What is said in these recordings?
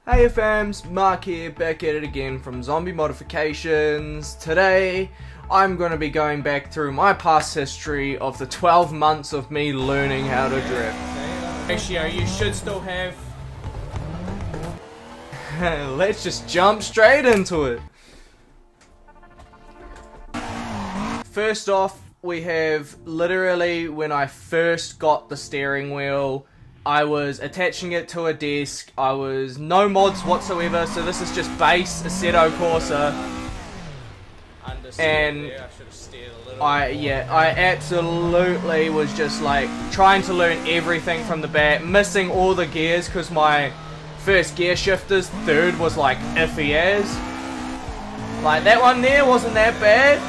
Heyo Fams, Mark here, back at it again from Zombie Modifications. Today, I'm going to be going back through my past history of the 12 months of me learning how to drift. Ratio, you should still have. Let's just jump straight into it. First off, we have literally when I first got the steering wheel, I was attaching it to a desk. I was no mods whatsoever, so this is just base Assetto Corsa. And I absolutely was just like trying to learn everything from the bat, missing all the gears because my first gear shifter's third was like iffy as. Like that one there wasn't that bad.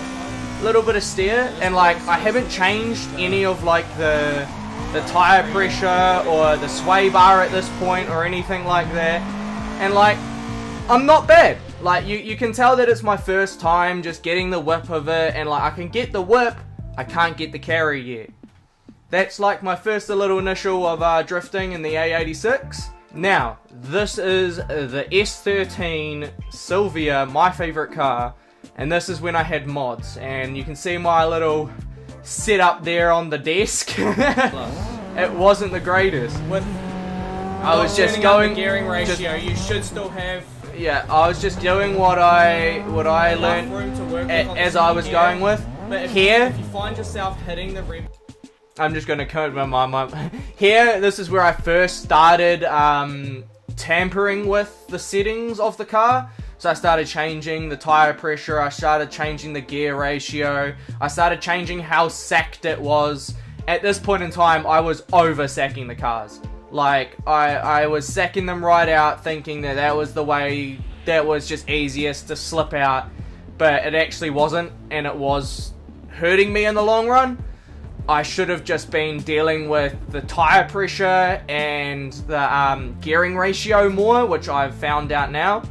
Little bit of steer, and like I haven't changed any of like the tire pressure or the sway bar at this point or anything like that, and like I'm not bad. Like you can tell that it's my first time just getting the whip of it, and like I can get the whip, I can't get the carry yet. That's like my first little initial of drifting in the A86. Now this is the S13 Silvia, my favorite car, and this is when I had mods, and you can see my little setup there on the desk. It wasn't the greatest. I was just going the gearing ratio. You should still have. Yeah, I was just doing what I learned as I was going with. But here, if you find yourself hitting the red, I'm just going to code my here. This is where I first started tampering with the settings of the car. So I started changing the tire pressure, I started changing the gear ratio, I started changing how sacked it was. At this point in time, I was over sacking the cars. Like, I was sacking them right out, thinking that that was the way, that was just easiest to slip out. But it actually wasn't, and it was hurting me in the long run. I should have just been dealing with the tire pressure and the gearing ratio more, which I've found out now.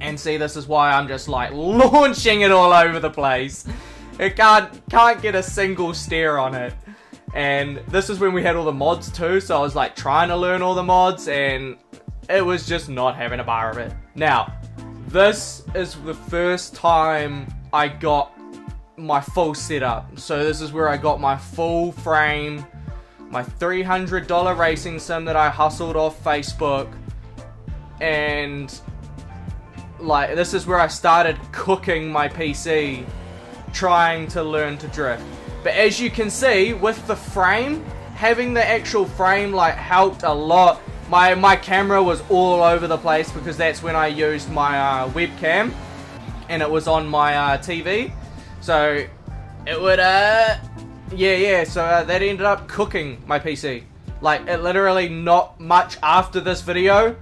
And see, this is why I'm just like launching it all over the place. It can't get a single steer on it. And this is when we had all the mods too, so I was like trying to learn all the mods, and it was just not having a bar of it. Now, this is the first time I got my full setup. So this is where I got my full frame, my $300 racing sim that I hustled off Facebook, and like, this is where I started cooking my PC, trying to learn to drift. But as you can see, with the frame, having the actual frame like helped a lot. My camera was all over the place because that's when I used my webcam, and it was on my TV. So it would so that ended up cooking my PC. Like, it literally not much after this video,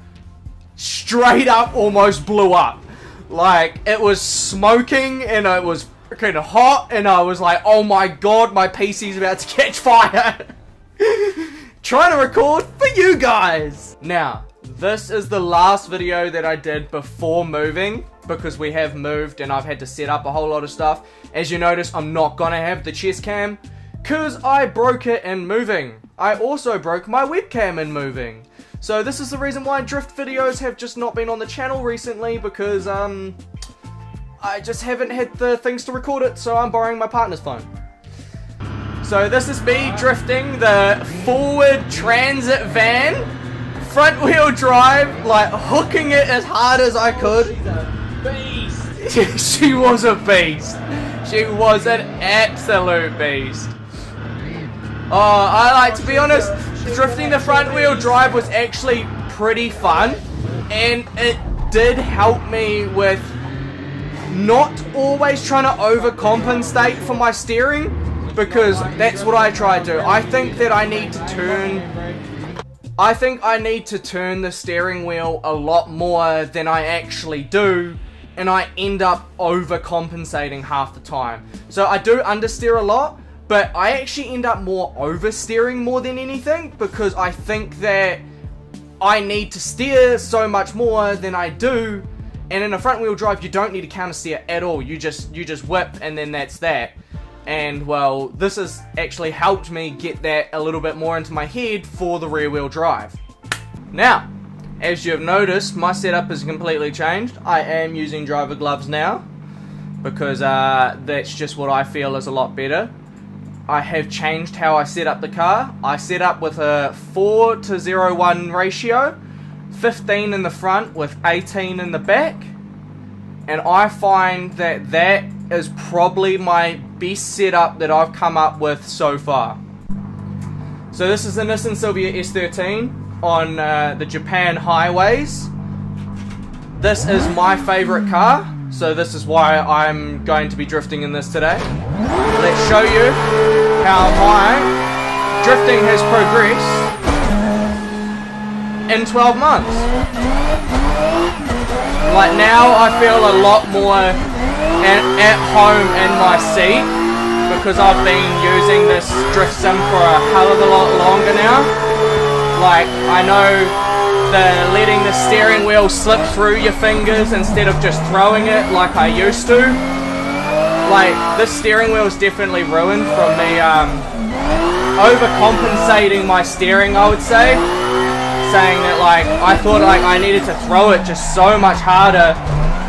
straight up almost blew up. Like, it was smoking and it was freaking hot, and I was like, oh my god, my PC's about to catch fire. Trying to record for you guys. Now, this is the last video that I did before moving, because we have moved and I've had to set up a whole lot of stuff. As you notice, I'm not gonna have the chest cam because I broke it in moving. I also broke my webcam in moving. So this is the reason why drift videos have just not been on the channel recently, because I just haven't had the things to record it, so I'm borrowing my partner's phone. So this is me drifting the forward transit van, front wheel drive, like hooking it as hard as I could. She's a beast. She was a beast. She was an absolute beast. Oh, to be honest, drifting the front wheel drive was actually pretty fun, and it did help me with not always trying to overcompensate for my steering, because that's what I try to do. I think that I need to turn the steering wheel a lot more than I actually do, and I end up overcompensating half the time. So I do understeer a lot, but I actually end up more oversteering more than anything, because I think that I need to steer so much more than I do, and in a front wheel drive you don't need to counter steer at all. You just whip, and then that's that. And well, this has actually helped me get that a little bit more into my head for the rear wheel drive. Now, as you've noticed, my setup has completely changed. I am using driver gloves now because that's just what I feel is a lot better. I have changed how I set up the car. I set up with a 4:1 ratio, 15 in the front with 18 in the back, and I find that that is probably my best setup that I've come up with so far. So this is a Nissan Silvia S13 on the Japan highways. This is my favorite car, so this is why I'm going to be drifting in this today. Let's show you how my drifting has progressed in 12 months. Like now I feel a lot more at home in my seat because I've been using this drift sim for a hell of a lot longer now. Like I know letting the steering wheel slip through your fingers instead of just throwing it like I used to. Like, this steering wheel is definitely ruined from me overcompensating my steering, I would say. Saying that, like, I thought like I needed to throw it just so much harder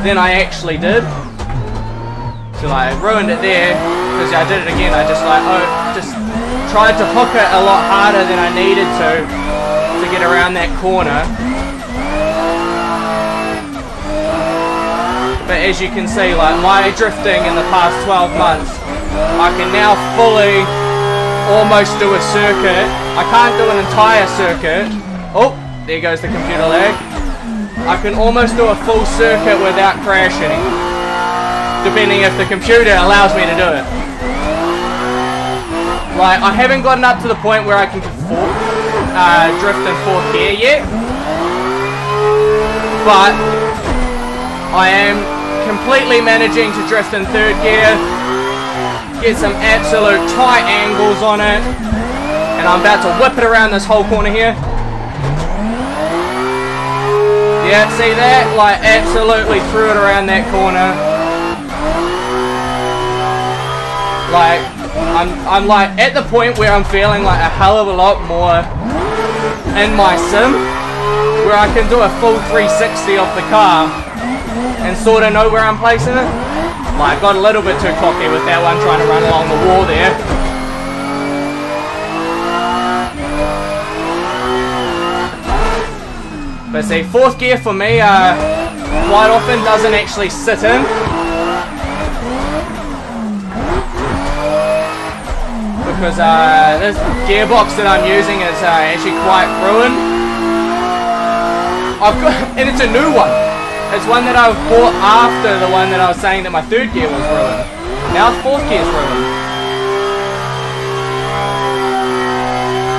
than I actually did. So like, I ruined it there, because I did it again. I just like, just tried to hook it a lot harder than I needed to get around that corner. But as you can see, like my drifting in the past 12 months, I can now fully almost do a circuit. I can't do an entire circuit. Oh, there goes the computer lag. I can almost do a full circuit without crashing, depending if the computer allows me to do it. Like, I haven't gotten up to the point where I can drift in 4th gear yet, but I am completely managing to drift in 3rd gear, get some absolute tight angles on it, and I'm about to whip it around this whole corner here. Yeah, see that? Like, absolutely threw it around that corner. Like, I'm like at the point where I'm feeling like a hell of a lot more in my sim, where I can do a full 360 off the car and sort of know where I'm placing it. Like, I got a little bit too cocky with that one, trying to run along the wall there. But see, 4th gear for me quite often doesn't actually sit in. Because this gearbox that I'm using is actually quite ruined. And it's a new one. It's one that I bought after the one that I was saying that my 3rd gear was ruined. Now 4th gear is ruined.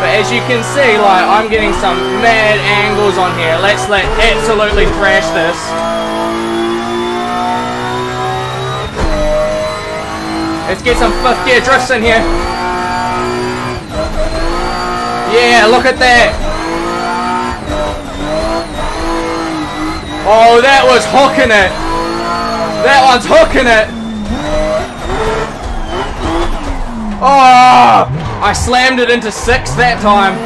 But as you can see, like, I'm getting some mad angles on here. Let's absolutely thrash this. Let's get some 5th gear drifts in here. Yeah, look at that. Oh, that was hooking it. That one's hooking it. Oh, I slammed it into 6th that time.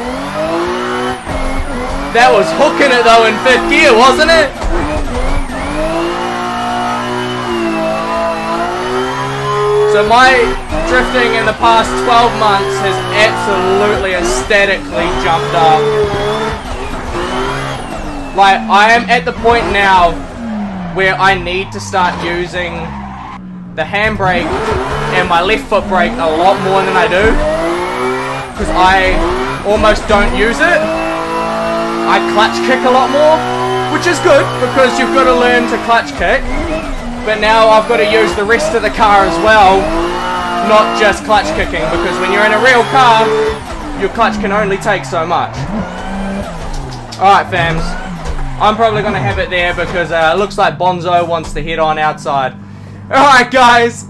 That was hooking it though in 5th gear, wasn't it? So my drifting in the past 12 months has absolutely aesthetically jumped up. Like, I am at the point now where I need to start using the handbrake and my left foot brake a lot more than I do, because I almost don't use it. I clutch kick a lot more, which is good because you've got to learn to clutch kick, but now I've got to use the rest of the car as well, not just clutch kicking, because when you're in a real car, your clutch can only take so much. Alright fams, I'm probably going to have it there because it looks like Bonzo wants to head on outside. Alright guys,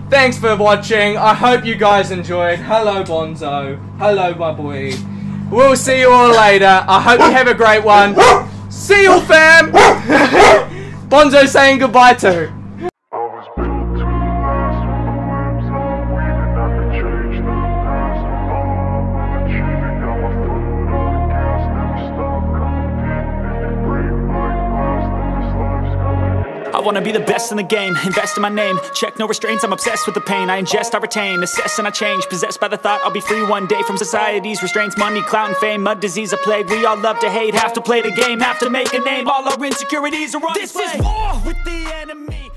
thanks for watching. I hope you guys enjoyed. Hello Bonzo. Hello my boy. We'll see you all later. I hope you have a great one. See you fam. Bonzo saying goodbye too. wanna be the best in the game, invest in my name, check no restraints, I'm obsessed with the pain. I ingest, I retain, assess and I change, possessed by the thought I'll be free one day from society's restraints. Money, clout and fame, mud, disease, a plague. We all love to hate, have to play the game, have to make a name. All our insecurities are on display. This is war with the enemy.